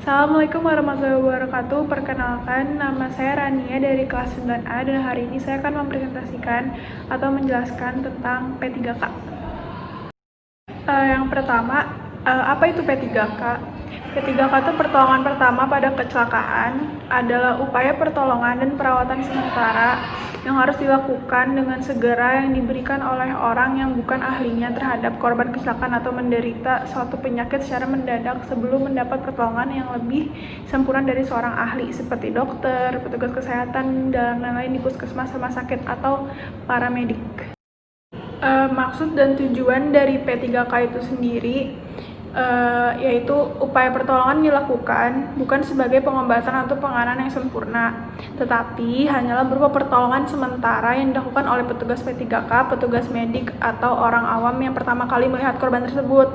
Assalamualaikum warahmatullahi wabarakatuh. Perkenalkan, nama saya Rania dari kelas 9A dan hari ini saya akan mempresentasikan atau menjelaskan tentang P3K. Yang pertama, apa itu P3K? P3K itu pertolongan pertama pada kecelakaan, adalah upaya pertolongan dan perawatan sementara yang harus dilakukan dengan segera yang diberikan oleh orang yang bukan ahlinya terhadap korban kecelakaan atau menderita suatu penyakit secara mendadak sebelum mendapat pertolongan yang lebih sempurna dari seorang ahli seperti dokter, petugas kesehatan, dan lain-lain di puskesmas, rumah sakit, atau paramedik. Maksud dan tujuan dari P3K itu sendiri yaitu upaya pertolongan dilakukan bukan sebagai pengobatan atau penanganan yang sempurna, tetapi hanyalah berupa pertolongan sementara yang dilakukan oleh petugas P3K, petugas medik, atau orang awam yang pertama kali melihat korban tersebut.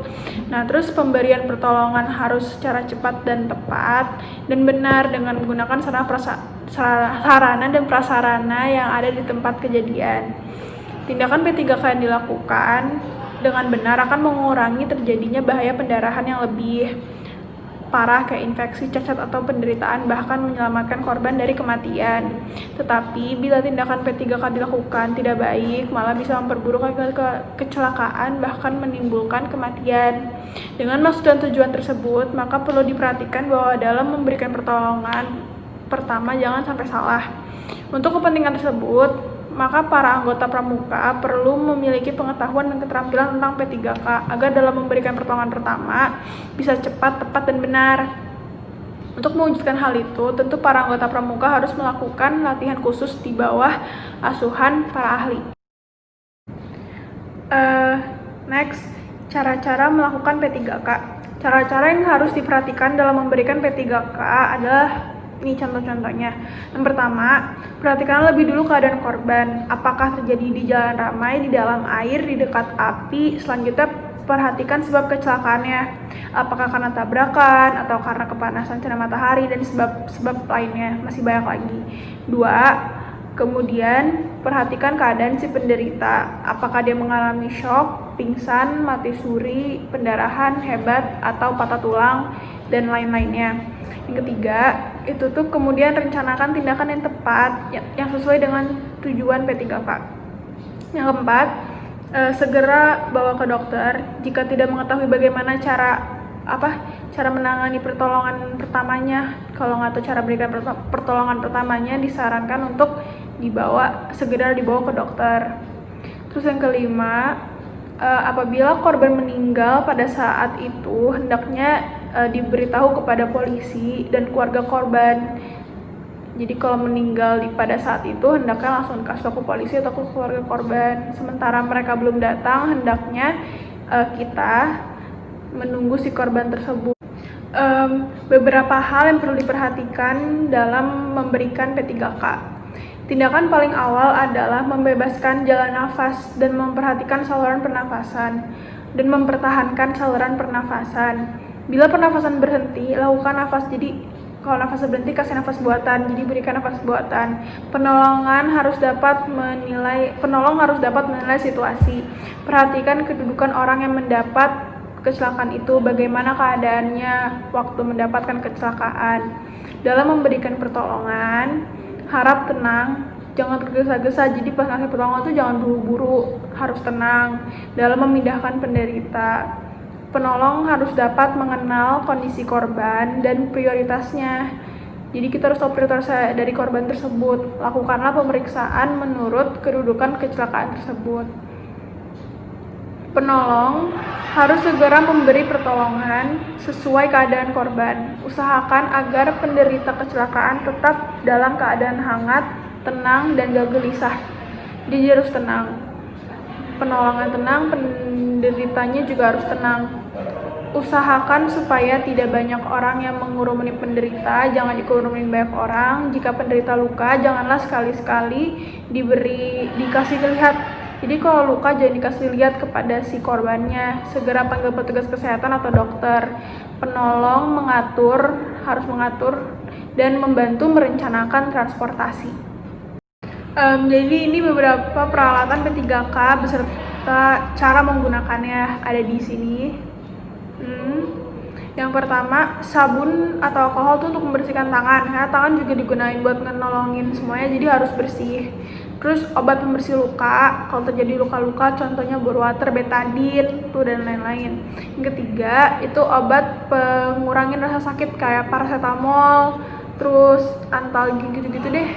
Nah, terus pemberian pertolongan harus secara cepat dan tepat dan benar dengan menggunakan sarana dan prasarana yang ada di tempat kejadian. Tindakan P3K yang dilakukan dengan benar akan mengurangi terjadinya bahaya pendarahan yang lebih parah kayak infeksi, cacat, atau penderitaan, bahkan menyelamatkan korban dari kematian. Tetapi bila tindakan P3K dilakukan tidak baik, malah bisa memperburuk kecelakaan, bahkan menimbulkan kematian. Dengan maksud dan tujuan tersebut, maka perlu diperhatikan bahwa dalam memberikan pertolongan pertama jangan sampai salah. Untuk kepentingan tersebut, maka para anggota pramuka perlu memiliki pengetahuan dan keterampilan tentang P3K agar dalam memberikan pertolongan pertama bisa cepat, tepat, dan benar. Untuk mewujudkan hal itu, tentu para anggota pramuka harus melakukan latihan khusus di bawah asuhan para ahli. Next, cara-cara melakukan P3K. Cara-cara yang harus diperhatikan dalam memberikan P3K adalah ini contoh-contohnya. Yang pertama, perhatikan lebih dulu keadaan korban. Apakah terjadi di jalan ramai, di dalam air, di dekat api. Selanjutnya, perhatikan sebab kecelakaannya. Apakah karena tabrakan atau karena kepanasan sinar matahari dan sebab lainnya. Masih banyak lagi. 2. Kemudian, perhatikan keadaan si penderita. Apakah dia mengalami shock, pingsan, mati suri, pendarahan hebat, atau patah tulang, dan lain-lainnya. Yang ketiga, itu tuh kemudian rencanakan tindakan yang tepat yang sesuai dengan tujuan P3K. Yang keempat, segera bawa ke dokter jika tidak mengetahui bagaimana cara menangani pertolongan pertamanya. Kalau nggak tahu cara berikan pertolongan pertamanya, disarankan untuk segera dibawa ke dokter. Terus yang kelima, apabila korban meninggal pada saat itu, hendaknya diberitahu kepada polisi dan keluarga korban. Jadi kalau meninggal pada saat itu, hendaknya langsung dikasih ke polisi atau ke keluarga korban. Sementara mereka belum datang, hendaknya kita menunggu si korban tersebut. Beberapa hal yang perlu diperhatikan dalam memberikan P3K. Tindakan paling awal adalah membebaskan jalan nafas dan memperhatikan saluran pernafasan dan mempertahankan saluran pernafasan. Bila pernafasan berhenti, lakukan nafas. Jadi kalau nafas berhenti, kasih nafas buatan. Jadi berikan nafas buatan. Penolong harus dapat menilai situasi. Perhatikan kedudukan orang yang mendapat kecelakaan itu, bagaimana keadaannya waktu mendapatkan kecelakaan. Dalam memberikan pertolongan, harap tenang, jangan tergesa-gesa. Jadi pas ngasih pertolongan itu jangan buru-buru, harus tenang dalam memindahkan penderita. Penolong harus dapat mengenal kondisi korban dan prioritasnya. Jadi kita harus tahu prioritas dari korban tersebut. Lakukanlah pemeriksaan menurut kedudukan kecelakaan tersebut. Penolong harus segera memberi pertolongan sesuai keadaan korban. Usahakan agar penderita kecelakaan tetap dalam keadaan hangat, tenang, dan gak gelisah. Dia harus tenang. Penolongan tenang, penderitanya juga harus tenang. Usahakan supaya tidak banyak orang yang mengurumuni penderita, jangan dikurumin banyak orang. Jika penderita luka, janganlah sekali-sekali dikasih lihat. Jadi kalau luka jangan dikasih lihat kepada si korbannya. Segera panggil petugas kesehatan atau dokter. Penolong harus mengatur dan membantu merencanakan transportasi. Jadi ini beberapa peralatan P3K beserta cara menggunakannya ada di sini. Yang pertama, sabun atau alkohol tuh untuk membersihkan tangan, karena tangan juga digunain buat nolongin semuanya, jadi harus bersih. Terus obat pembersih luka, kalau terjadi luka-luka, contohnya bore water, betadine, tuh dan lain-lain. Yang ketiga, itu obat pengurangin rasa sakit kayak paracetamol, terus antalgin gitu-gitu deh,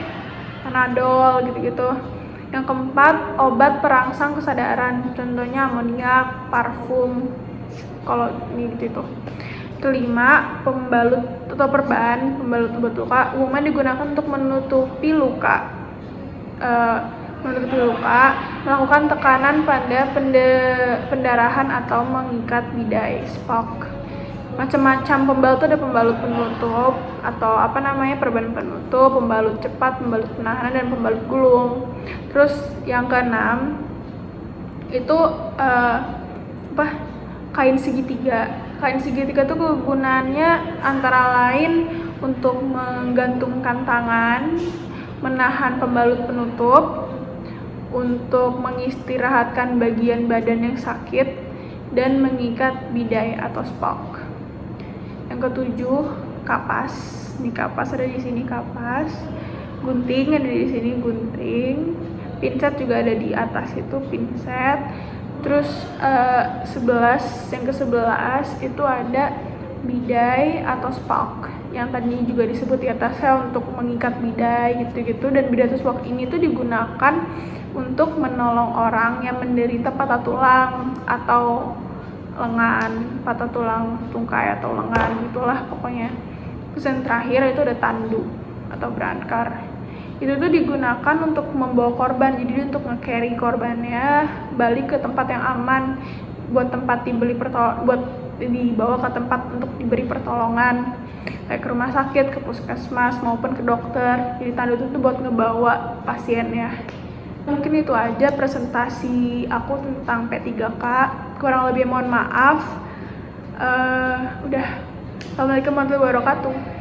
panadol gitu-gitu. Yang keempat, obat perangsang kesadaran, contohnya amoniak, parfum, kalau ini gitu. Kelima, pembalut atau perban, pembalut obat luka umumnya digunakan untuk menutupi luka. Melakukan tekanan pada pendarahan atau mengikat bidai, spok. Macam-macam pembalut itu ada pembalut penutup atau perban penutup, pembalut cepat, pembalut penahanan, dan pembalut gulung. Terus yang keenam itu kain segitiga. Kain segitiga tuh kegunaannya antara lain untuk menggantungkan tangan, menahan pembalut penutup, untuk mengistirahatkan bagian badan yang sakit, dan mengikat bidai atau spok. Yang ketujuh, kapas. Ini kapas ada di sini kapas. Gunting ada di sini gunting. Pinset juga ada di atas itu pinset. Terus yang ke-11 itu ada bidai atau spok yang tadi juga disebut di atasnya untuk mengikat bidai gitu-gitu. Dan bidai atau spok ini tuh digunakan untuk menolong orang yang menderita patah tulang atau lengan, patah tulang tungkai atau lengan gitulah pokoknya. Terus yang terakhir itu ada tandu atau brankar. Itu tuh digunakan untuk membawa korban, jadi untuk nge-carry korbannya balik ke tempat yang aman, buat dibawa ke tempat untuk diberi pertolongan, kayak ke rumah sakit, ke puskesmas maupun ke dokter. Jadi tandu itu tuh buat ngebawa pasiennya. Mungkin itu aja presentasi aku tentang P3K. Kurang lebih mohon maaf. Udah. Assalamualaikum warahmatullahi wabarakatuh.